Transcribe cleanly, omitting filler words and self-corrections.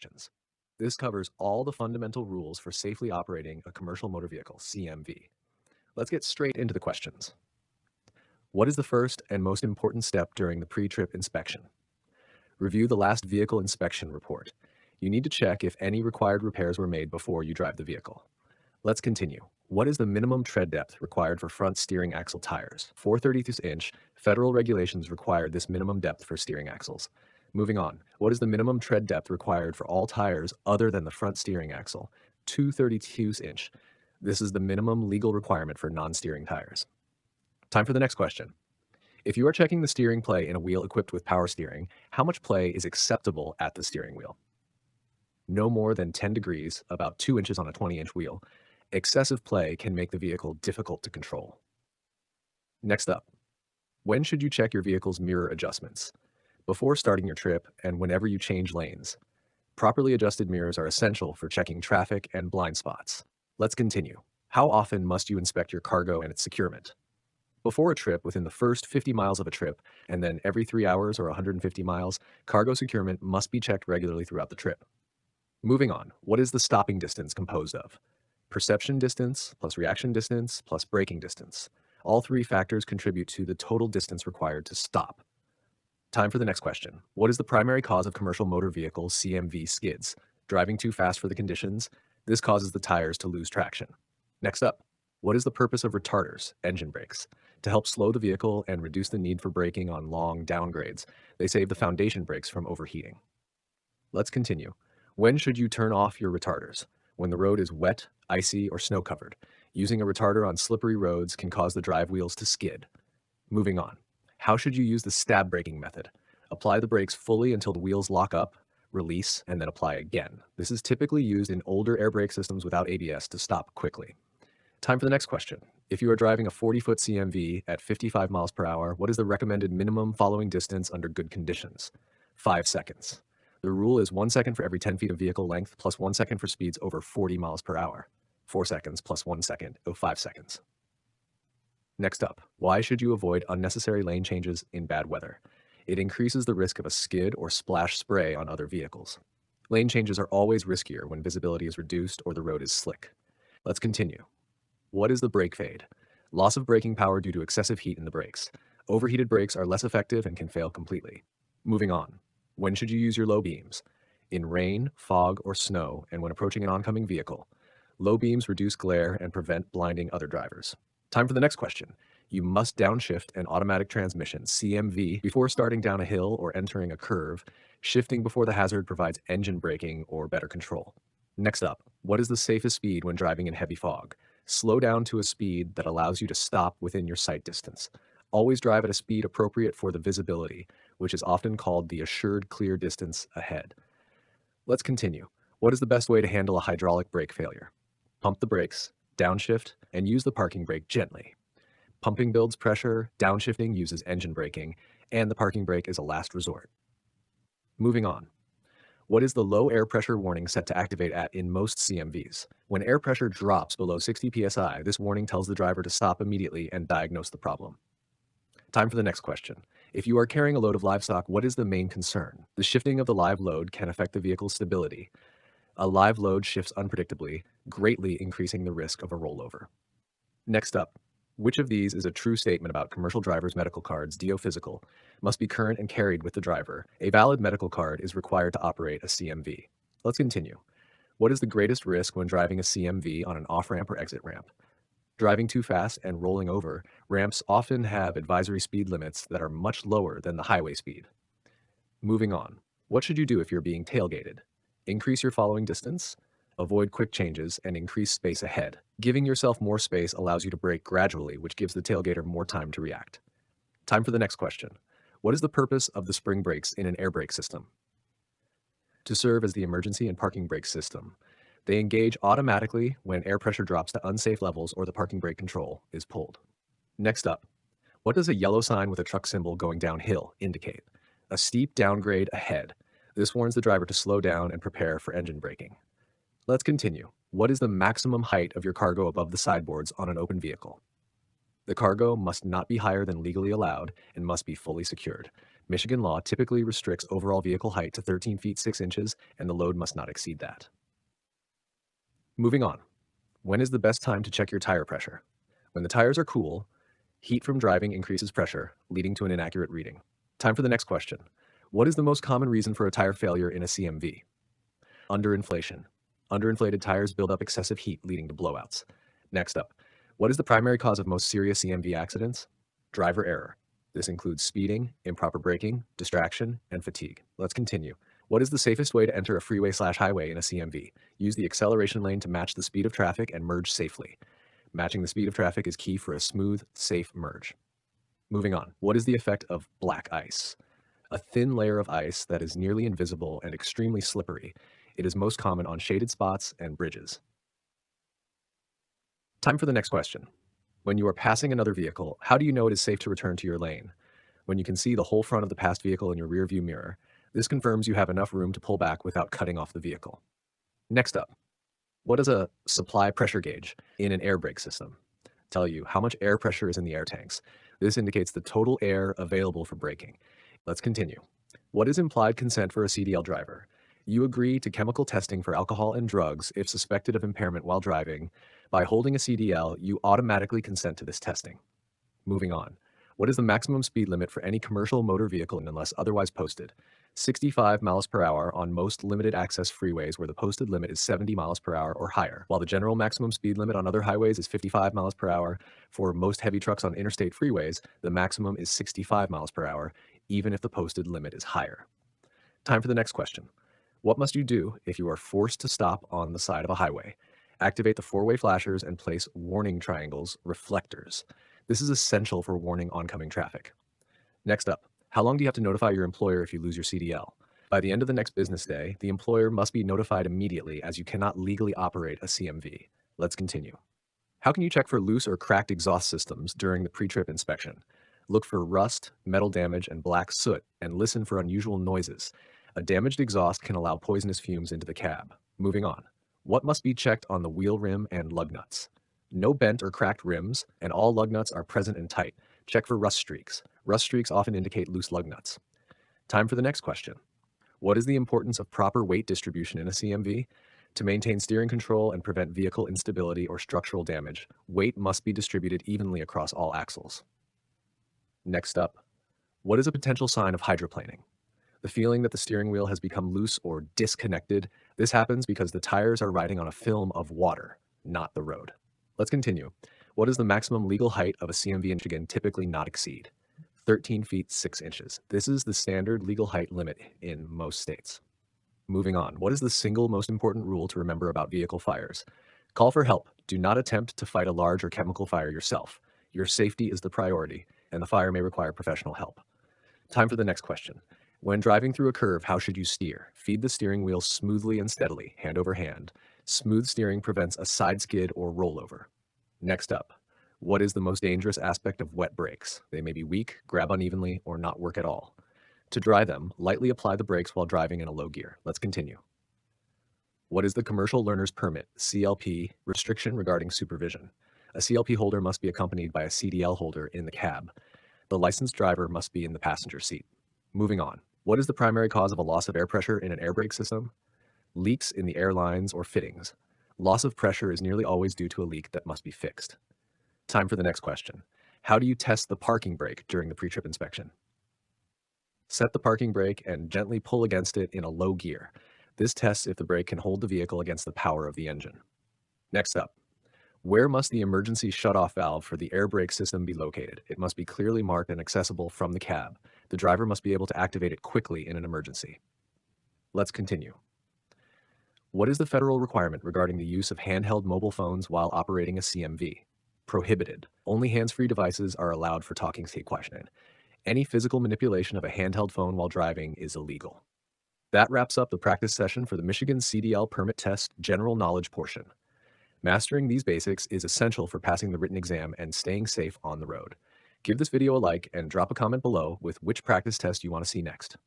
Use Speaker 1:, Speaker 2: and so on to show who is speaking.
Speaker 1: questions. This covers all the fundamental rules for safely operating a commercial motor vehicle, CMV. Let's get straight into the questions. What is the first and most important step during the pre-trip inspection? Review the last vehicle inspection report. You need to check if any required repairs were made before you drive the vehicle. Let's continue. What is the minimum tread depth required for front steering axle tires? 4/32 inch. Federal regulations require this minimum depth for steering axles. Moving on. What is the minimum tread depth required for all tires other than the front steering axle? 2/32 inch. This is the minimum legal requirement for non-steering tires. Time for the next question. If you are checking the steering play in a wheel equipped with power steering, how much play is acceptable at the steering wheel? No more than 10 degrees, about 2 inches on a 20-inch wheel. Excessive play can make the vehicle difficult to control. Next up, when should you check your vehicle's mirror adjustments? Before starting your trip and whenever you change lanes. Properly adjusted mirrors are essential for checking traffic and blind spots. Let's continue. How often must you inspect your cargo and its securement? Before a trip, within the first 50 miles of a trip, and then every 3 hours or 150 miles, cargo securement must be checked regularly throughout the trip. Moving on, what is the stopping distance composed of? Perception distance plus reaction distance plus braking distance. All three factors contribute to the total distance required to stop. Time for the next question. What is the primary cause of commercial motor vehicle CMV skids? Driving too fast for the conditions. This causes the tires to lose traction. Next up, what is the purpose of retarders, engine brakes? To help slow the vehicle and reduce the need for braking on long downgrades. They save the foundation brakes from overheating. Let's continue. When should you turn off your retarders? When the road is wet, icy, or snow-covered. Using a retarder on slippery roads can cause the drive wheels to skid. Moving on. How should you use the stab braking method? Apply the brakes fully until the wheels lock up, release, and then apply again. This is typically used in older air brake systems without ABS to stop quickly. Time for the next question. If you are driving a 40-foot CMV at 55 miles per hour, what is the recommended minimum following distance under good conditions? 5 seconds. The rule is 1 second for every 10 feet of vehicle length plus 1 second for speeds over 40 miles per hour. 4 seconds plus 1 second, 5 seconds. Next up, why should you avoid unnecessary lane changes in bad weather? It increases the risk of a skid or splash spray on other vehicles. Lane changes are always riskier when visibility is reduced or the road is slick. Let's continue. What is the brake fade? Loss of braking power due to excessive heat in the brakes. Overheated brakes are less effective and can fail completely. Moving on. When should you use your low beams? In rain, fog, or snow, and when approaching an oncoming vehicle. Low beams reduce glare and prevent blinding other drivers. Time for the next question. You must downshift an automatic transmission, CMV, before starting down a hill or entering a curve. Shifting before the hazard provides engine braking or better control. Next up, what is the safest speed when driving in heavy fog? Slow down to a speed that allows you to stop within your sight distance. Always drive at a speed appropriate for the visibility, which is often called the assured clear distance ahead. Let's continue. What is the best way to handle a hydraulic brake failure? Pump the brakes, downshift, and use the parking brake gently. Pumping builds pressure, downshifting uses engine braking, and the parking brake is a last resort. Moving on. What is the low air pressure warning set to activate at in most CMVs? When air pressure drops below 60 psi, this warning tells the driver to stop immediately and diagnose the problem. Time for the next question. If you are carrying a load of livestock, what is the main concern? The shifting of the live load can affect the vehicle's stability. A live load shifts unpredictably, greatly increasing the risk of a rollover. Next up, which of these is a true statement about commercial drivers' medical cards, DO physical, must be current and carried with the driver? A valid medical card is required to operate a CMV. Let's continue. What is the greatest risk when driving a CMV on an off-ramp or exit ramp? Driving too fast and rolling over, ramps often have advisory speed limits that are much lower than the highway speed. Moving on. What should you do if you're being tailgated? Increase your following distance, avoid quick changes, and increase space ahead. Giving yourself more space allows you to brake gradually, which gives the tailgater more time to react. Time for the next question. What is the purpose of the spring brakes in an air brake system? To serve as the emergency and parking brake system. They engage automatically when air pressure drops to unsafe levels or the parking brake control is pulled. Next up, what does a yellow sign with a truck symbol going downhill indicate? A steep downgrade ahead. This warns the driver to slow down and prepare for engine braking. Let's continue. What is the maximum height of your cargo above the sideboards on an open vehicle? The cargo must not be higher than legally allowed and must be fully secured. Michigan law typically restricts overall vehicle height to 13 feet 6 inches, and the load must not exceed that. Moving on. When is the best time to check your tire pressure? When the tires are cool, heat from driving increases pressure, leading to an inaccurate reading. Time for the next question. What is the most common reason for a tire failure in a CMV? Underinflation. Underinflated tires build up excessive heat, leading to blowouts. Next up, what is the primary cause of most serious CMV accidents? Driver error. This includes speeding, improper braking, distraction, and fatigue. Let's continue. What is the safest way to enter a freeway/highway in a CMV? Use the acceleration lane to match the speed of traffic and merge safely. Matching the speed of traffic is key for a smooth, safe merge. Moving on. What is the effect of black ice? A thin layer of ice that is nearly invisible and extremely slippery. It is most common on shaded spots and bridges. Time for the next question. When you are passing another vehicle, how do you know it is safe to return to your lane? When you can see the whole front of the passed vehicle in your rearview mirror, this confirms you have enough room to pull back without cutting off the vehicle. Next up, what does a supply pressure gauge in an air brake system tell you? How much air pressure is in the air tanks? This indicates the total air available for braking. Let's continue. What is implied consent for a CDL driver? You agree to chemical testing for alcohol and drugs if suspected of impairment while driving. By holding a CDL, you automatically consent to this testing. Moving on. What is the maximum speed limit for any commercial motor vehicle unless otherwise posted? 65 miles per hour on most limited access freeways where the posted limit is 70 miles per hour or higher, while the general maximum speed limit on other highways is 55 miles per hour. For most heavy trucks on interstate freeways, the maximum is 65 miles per hour, even if the posted limit is higher. Time for the next question. What must you do if you are forced to stop on the side of a highway? Activate the four-way flashers and place warning triangles, reflectors. This is essential for warning oncoming traffic. Next up, how long do you have to notify your employer if you lose your CDL? By the end of the next business day, the employer must be notified immediately as you cannot legally operate a CMV. Let's continue. How can you check for loose or cracked exhaust systems during the pre-trip inspection? Look for rust, metal damage, and black soot, and listen for unusual noises. A damaged exhaust can allow poisonous fumes into the cab. Moving on. What must be checked on the wheel rim and lug nuts? No bent or cracked rims, and all lug nuts are present and tight. Check for rust streaks. Rust streaks often indicate loose lug nuts. Time for the next question. What is the importance of proper weight distribution in a CMV? To maintain steering control and prevent vehicle instability or structural damage, weight must be distributed evenly across all axles. Next up, what is a potential sign of hydroplaning? The feeling that the steering wheel has become loose or disconnected. This happens because the tires are riding on a film of water, not the road. Let's continue. What is the maximum legal height of a CMV in Michigan typically not exceed? 13 feet 6 inches. This is the standard legal height limit in most states. Moving on. What is the single most important rule to remember about vehicle fires? Call for help. Do not attempt to fight a large or chemical fire yourself. Your safety is the priority, and the fire may require professional help. Time for the next question. When driving through a curve, how should you steer? Feed the steering wheel smoothly and steadily, hand over hand. Smooth steering prevents a side skid or rollover. Next up, what is the most dangerous aspect of wet brakes? They may be weak, grab unevenly, or not work at all. To dry them, lightly apply the brakes while driving in a low gear. Let's continue. What is the Commercial Learner's Permit, CLP, restriction regarding supervision? A CLP holder must be accompanied by a CDL holder in the cab. The licensed driver must be in the passenger seat. Moving on. What is the primary cause of a loss of air pressure in an air brake system? Leaks in the air lines or fittings. Loss of pressure is nearly always due to a leak that must be fixed. Time for the next question. How do you test the parking brake during the pre-trip inspection? Set the parking brake and gently pull against it in a low gear. This tests if the brake can hold the vehicle against the power of the engine. Next up, where must the emergency shutoff valve for the air brake system be located? It must be clearly marked and accessible from the cab. The driver must be able to activate it quickly in an emergency. Let's continue. What is the federal requirement regarding the use of handheld mobile phones while operating a CMV? Prohibited. Only hands-free devices are allowed for talking state questioning. Any physical manipulation of a handheld phone while driving is illegal. That wraps up the practice session for the Michigan CDL permit test general knowledge portion. Mastering these basics is essential for passing the written exam and staying safe on the road. Give this video a like and drop a comment below with which practice test you want to see next.